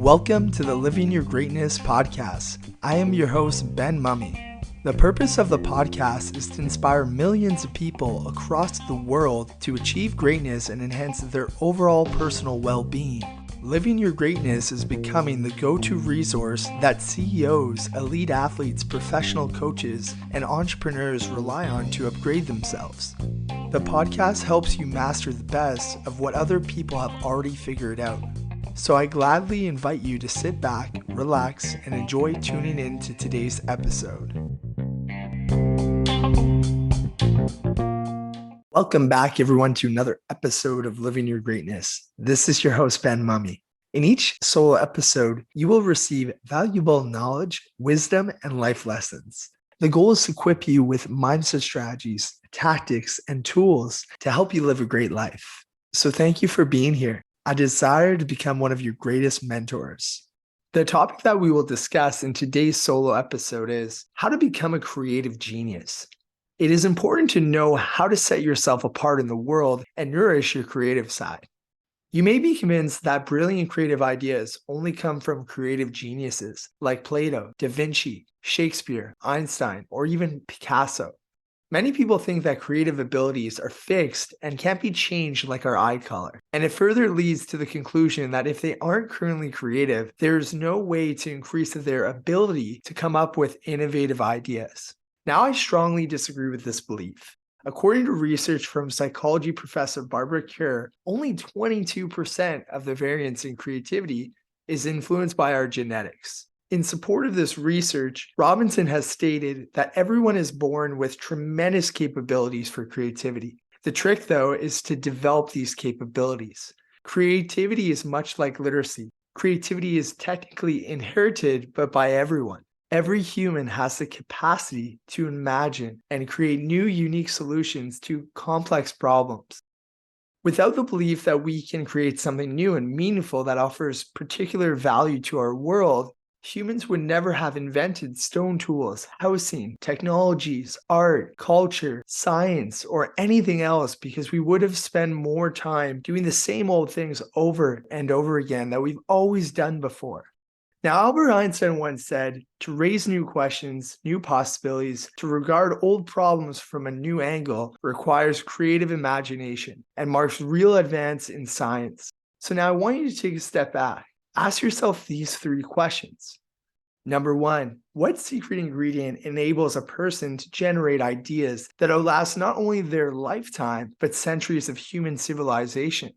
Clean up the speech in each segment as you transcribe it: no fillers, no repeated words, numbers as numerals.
Welcome to the Living Your Greatness podcast. I am your host, Ben Mumme. The purpose of the podcast is to inspire millions of people across the world to achieve greatness and enhance their overall personal well-being. Living Your Greatness is becoming the go-to resource that CEOs, elite athletes, professional coaches, and entrepreneurs rely on to upgrade themselves. The podcast helps you master the best of what other people have already figured out. So I gladly invite you to sit back, relax, and enjoy tuning in to today's episode. Welcome back, everyone, to another episode of Living Your Greatness. This is your host, Ben Mumme. In each solo episode, you will receive valuable knowledge, wisdom, and life lessons. The goal is to equip you with mindset strategies, tactics, and tools to help you live a great life. So thank you for being here. I desire to become one of your greatest mentors. The topic that we will discuss in today's solo episode is how to become a creative genius. It is important to know how to set yourself apart in the world and nourish your creative side. You may be convinced that brilliant creative ideas only come from creative geniuses like Plato, Da Vinci, Shakespeare, Einstein, or even Picasso. Many people think that creative abilities are fixed and can't be changed like our eye color. And it further leads to the conclusion that if they aren't currently creative, there's no way to increase their ability to come up with innovative ideas. Now, I strongly disagree with this belief. According to research from psychology professor Barbara Kerr, only 22% of the variance in creativity is influenced by our genetics. In support of this research, Robinson has stated that everyone is born with tremendous capabilities for creativity. The trick, though, is to develop these capabilities. Creativity is much like literacy. Creativity is technically inherited, but by everyone. Every human has the capacity to imagine and create new, unique solutions to complex problems. Without the belief that we can create something new and meaningful that offers particular value to our world, humans would never have invented stone tools, housing, technologies, art, culture, science, or anything else because we would have spent more time doing the same old things over and over again that we've always done before. Now, Albert Einstein once said, to raise new questions, new possibilities, to regard old problems from a new angle requires creative imagination and marks real advance in science. So now I want you to take a step back. Ask yourself these three questions. Number one, what secret ingredient enables a person to generate ideas that outlast not only their lifetime, but centuries of human civilization?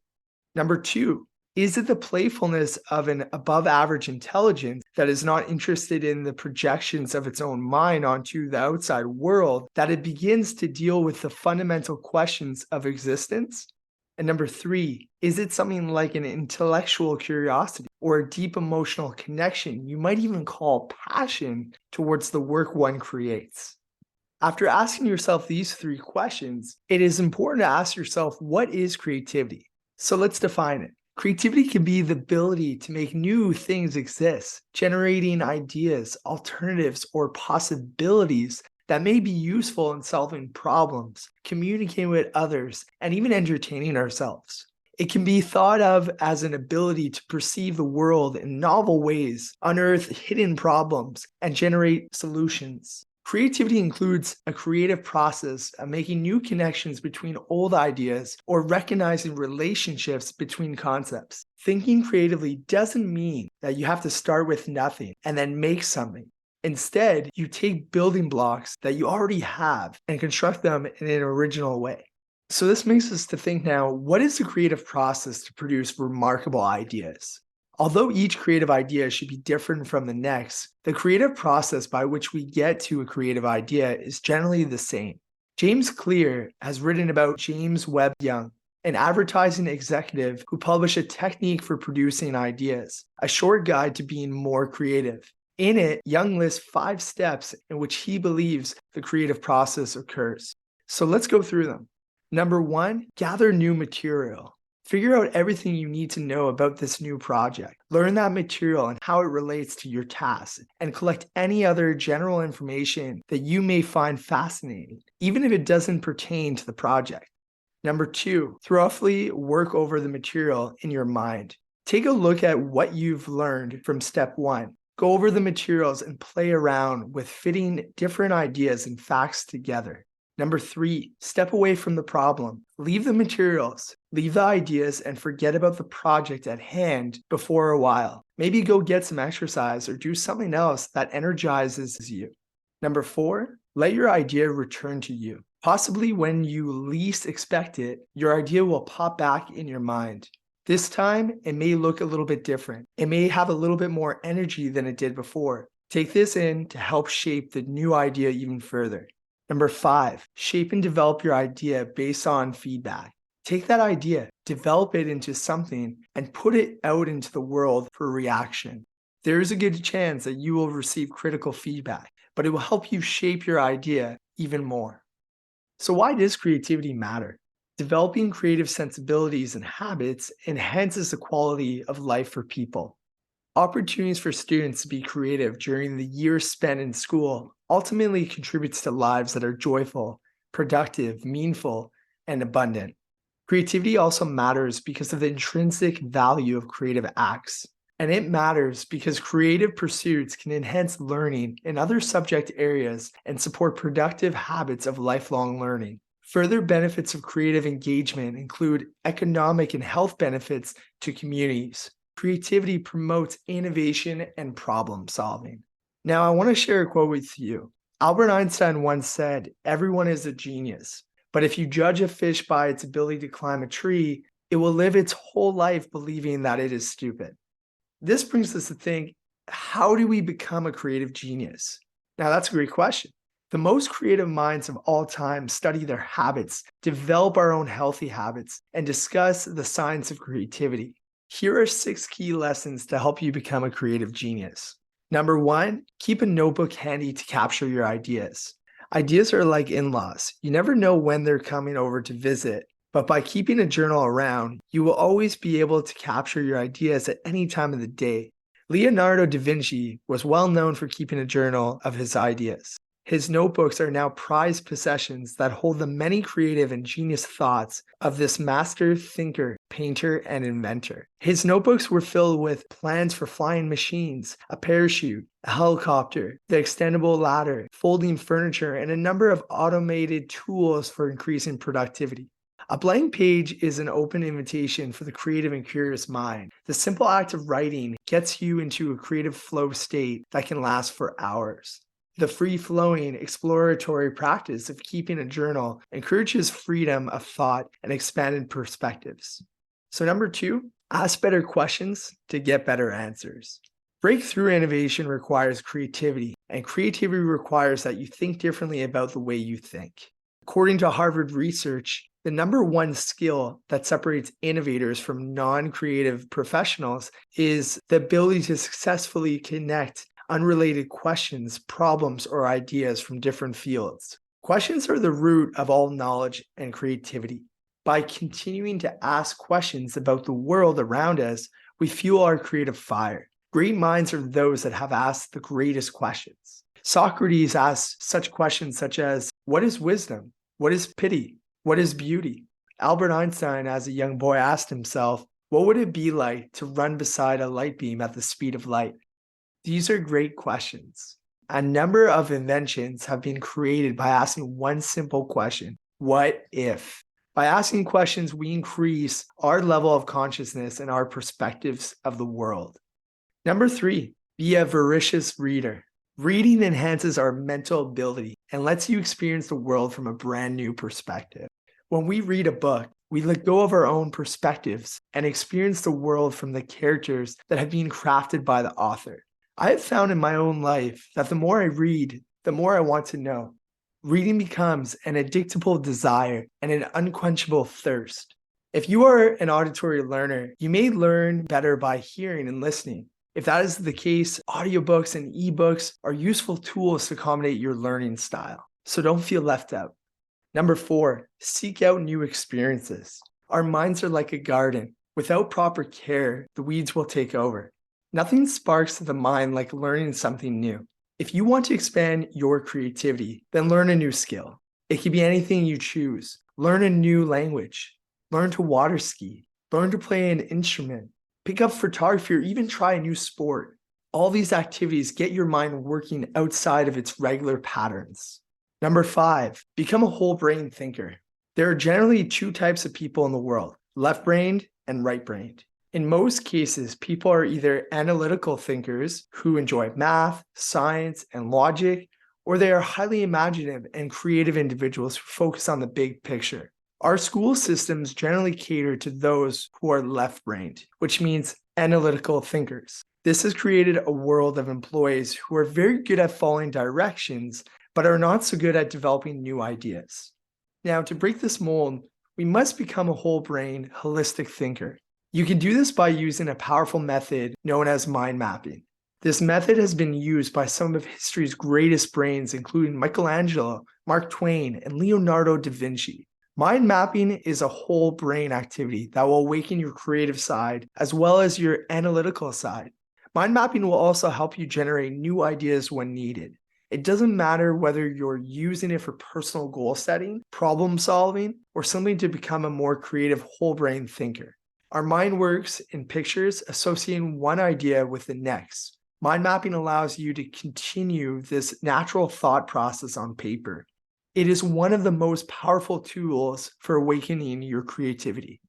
Number two, is it the playfulness of an above-average intelligence that is not interested in the projections of its own mind onto the outside world that it begins to deal with the fundamental questions of existence? And number three, is it something like an intellectual curiosity or a deep emotional connection, you might even call passion, towards the work one creates? After asking yourself these three questions, it is important to ask yourself, what is creativity? So let's define it. Creativity can be the ability to make new things exist, generating ideas, alternatives, or possibilities that may be useful in solving problems, communicating with others, and even entertaining ourselves. It can be thought of as an ability to perceive the world in novel ways, unearth hidden problems, and generate solutions. Creativity includes a creative process of making new connections between old ideas or recognizing relationships between concepts. Thinking creatively doesn't mean that you have to start with nothing and then make something. Instead, you take building blocks that you already have and construct them in an original way. So this makes us to think now, what is the creative process to produce remarkable ideas? Although each creative idea should be different from the next, the creative process by which we get to a creative idea is generally the same. James Clear has written about James Webb Young, an advertising executive who published a technique for producing ideas, a short guide to being more creative. In it, Young lists 5 steps in which he believes the creative process occurs. So let's go through them. Number 1, gather new material. Figure out everything you need to know about this new project. Learn that material and how it relates to your task, and collect any other general information that you may find fascinating, even if it doesn't pertain to the project. Number 2, thoroughly work over the material in your mind. Take a look at what you've learned from step 1. Go over the materials and play around with fitting different ideas and facts together. Number 3, step away from the problem. Leave the materials, leave the ideas, and forget about the project at hand for a while. Maybe go get some exercise or do something else that energizes you. Number 4, let your idea return to you. Possibly when you least expect it, your idea will pop back in your mind. This time, it may look a little bit different. It may have a little bit more energy than it did before. Take this in to help shape the new idea even further. Number 5, shape and develop your idea based on feedback. Take that idea, develop it into something, and put it out into the world for reaction. There is a good chance that you will receive critical feedback, but it will help you shape your idea even more. So why does creativity matter? Developing creative sensibilities and habits enhances the quality of life for people. Opportunities for students to be creative during the years spent in school ultimately contributes to lives that are joyful, productive, meaningful, and abundant. Creativity also matters because of the intrinsic value of creative acts. And it matters because creative pursuits can enhance learning in other subject areas and support productive habits of lifelong learning. Further benefits of creative engagement include economic and health benefits to communities. Creativity promotes innovation and problem solving. Now, I want to share a quote with you. Albert Einstein once said, "Everyone is a genius, but if you judge a fish by its ability to climb a tree, it will live its whole life believing that it is stupid." This brings us to think, how do we become a creative genius? Now, that's a great question. The most creative minds of all time study their habits, develop our own healthy habits, and discuss the science of creativity. Here are 6 key lessons to help you become a creative genius. Number 1, keep a notebook handy to capture your ideas. Ideas are like in-laws. You never know when they're coming over to visit, but by keeping a journal around, you will always be able to capture your ideas at any time of the day. Leonardo da Vinci was well known for keeping a journal of his ideas. His notebooks are now prized possessions that hold the many creative and genius thoughts of this master thinker, painter, and inventor. His notebooks were filled with plans for flying machines, a parachute, a helicopter, the extendable ladder, folding furniture, and a number of automated tools for increasing productivity. A blank page is an open invitation for the creative and curious mind. The simple act of writing gets you into a creative flow state that can last for hours. The free-flowing, exploratory practice of keeping a journal encourages freedom of thought and expanded perspectives. So number 2, ask better questions to get better answers. Breakthrough innovation requires creativity, and creativity requires that you think differently about the way you think. According to Harvard research, the number 1 skill that separates innovators from non-creative professionals is the ability to successfully connect unrelated questions, problems, or ideas from different fields. Questions are the root of all knowledge and creativity. By continuing to ask questions about the world around us, we fuel our creative fire. Great minds are those that have asked the greatest questions. Socrates asked such questions such as, what is wisdom? What is pity? What is beauty? Albert Einstein, as a young boy, asked himself, what would it be like to run beside a light beam at the speed of light? These are great questions. A number of inventions have been created by asking one simple question: what if? By asking questions, we increase our level of consciousness and our perspectives of the world. Number 3, be a voracious reader. Reading enhances our mental ability and lets you experience the world from a brand new perspective. When we read a book, we let go of our own perspectives and experience the world from the characters that have been crafted by the author. I have found in my own life that the more I read, the more I want to know. Reading becomes an addictable desire and an unquenchable thirst. If you are an auditory learner, you may learn better by hearing and listening. If that is the case, audiobooks and ebooks are useful tools to accommodate your learning style, so don't feel left out. Number 4, seek out new experiences. Our minds are like a garden. Without proper care, the weeds will take over. Nothing sparks the mind like learning something new. If you want to expand your creativity, then learn a new skill. It can be anything you choose. Learn a new language. Learn to water ski. Learn to play an instrument. Pick up photography or even try a new sport. All these activities get your mind working outside of its regular patterns. Number 5, become a whole brain thinker. There are generally 2 types of people in the world, left-brained and right-brained. In most cases, people are either analytical thinkers who enjoy math, science, and logic, or they are highly imaginative and creative individuals who focus on the big picture. Our school systems generally cater to those who are left-brained, which means analytical thinkers. This has created a world of employees who are very good at following directions, but are not so good at developing new ideas. Now, to break this mold, we must become a whole brain, holistic thinker. You can do this by using a powerful method known as mind mapping. This method has been used by some of history's greatest brains, including Michelangelo, Mark Twain, and Leonardo da Vinci. Mind mapping is a whole brain activity that will awaken your creative side as well as your analytical side. Mind mapping will also help you generate new ideas when needed. It doesn't matter whether you're using it for personal goal setting, problem solving, or simply to become a more creative whole brain thinker. Our mind works in pictures, associating one idea with the next. Mind mapping allows you to continue this natural thought process on paper. It is one of the most powerful tools for awakening your creativity.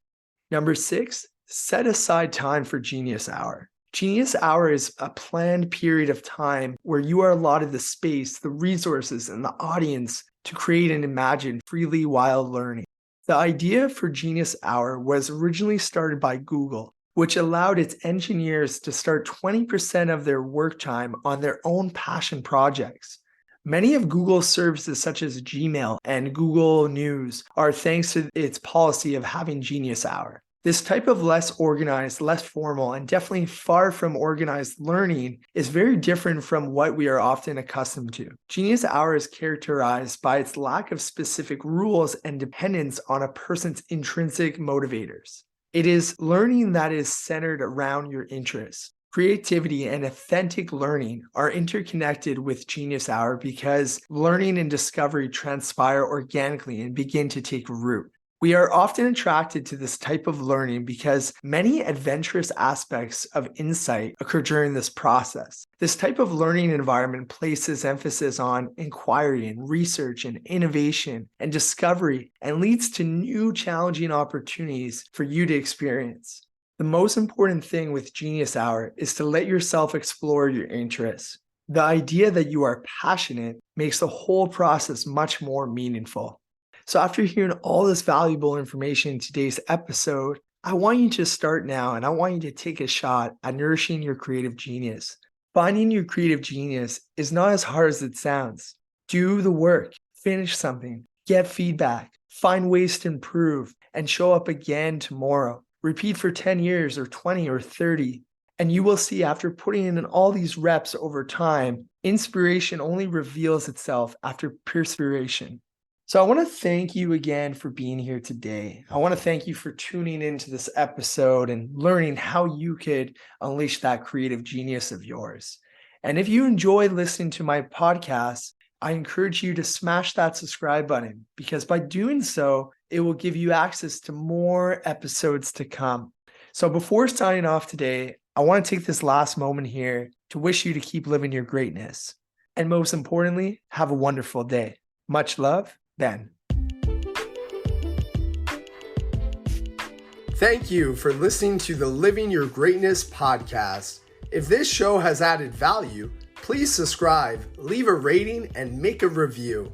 Number 6, set aside time for Genius Hour. Genius Hour is a planned period of time where you are allotted the space, the resources, and the audience to create and imagine freely while learning. The idea for Genius Hour was originally started by Google, which allowed its engineers to start 20% of their work time on their own passion projects. Many of Google's services such as Gmail and Google News are thanks to its policy of having Genius Hour. This type of less organized, less formal, and definitely far from organized learning is very different from what we are often accustomed to. Genius Hour is characterized by its lack of specific rules and dependence on a person's intrinsic motivators. It is learning that is centered around your interests. Creativity and authentic learning are interconnected with Genius Hour because learning and discovery transpire organically and begin to take root. We are often attracted to this type of learning because many adventurous aspects of insight occur during this process. This type of learning environment places emphasis on inquiry and research and innovation and discovery and leads to new challenging opportunities for you to experience. The most important thing with Genius Hour is to let yourself explore your interests. The idea that you are passionate makes the whole process much more meaningful. So after hearing all this valuable information in today's episode, I want you to start now and I want you to take a shot at nourishing your creative genius. Finding your creative genius is not as hard as it sounds. Do the work, finish something, get feedback, find ways to improve, and show up again tomorrow. Repeat for 10 years or 20 or 30. And you will see after putting in all these reps over time, inspiration only reveals itself after perspiration. So I want to thank you again for being here today. I want to thank you for tuning into this episode and learning how you could unleash that creative genius of yours. And if you enjoy listening to my podcast, I encourage you to smash that subscribe button because by doing so, it will give you access to more episodes to come. So before signing off today, I want to take this last moment here to wish you to keep living your greatness. And most importantly, have a wonderful day. Much love. Ben. Thank you for listening to the Living Your Greatness podcast. If this show has added value, please subscribe, leave a rating, and make a review.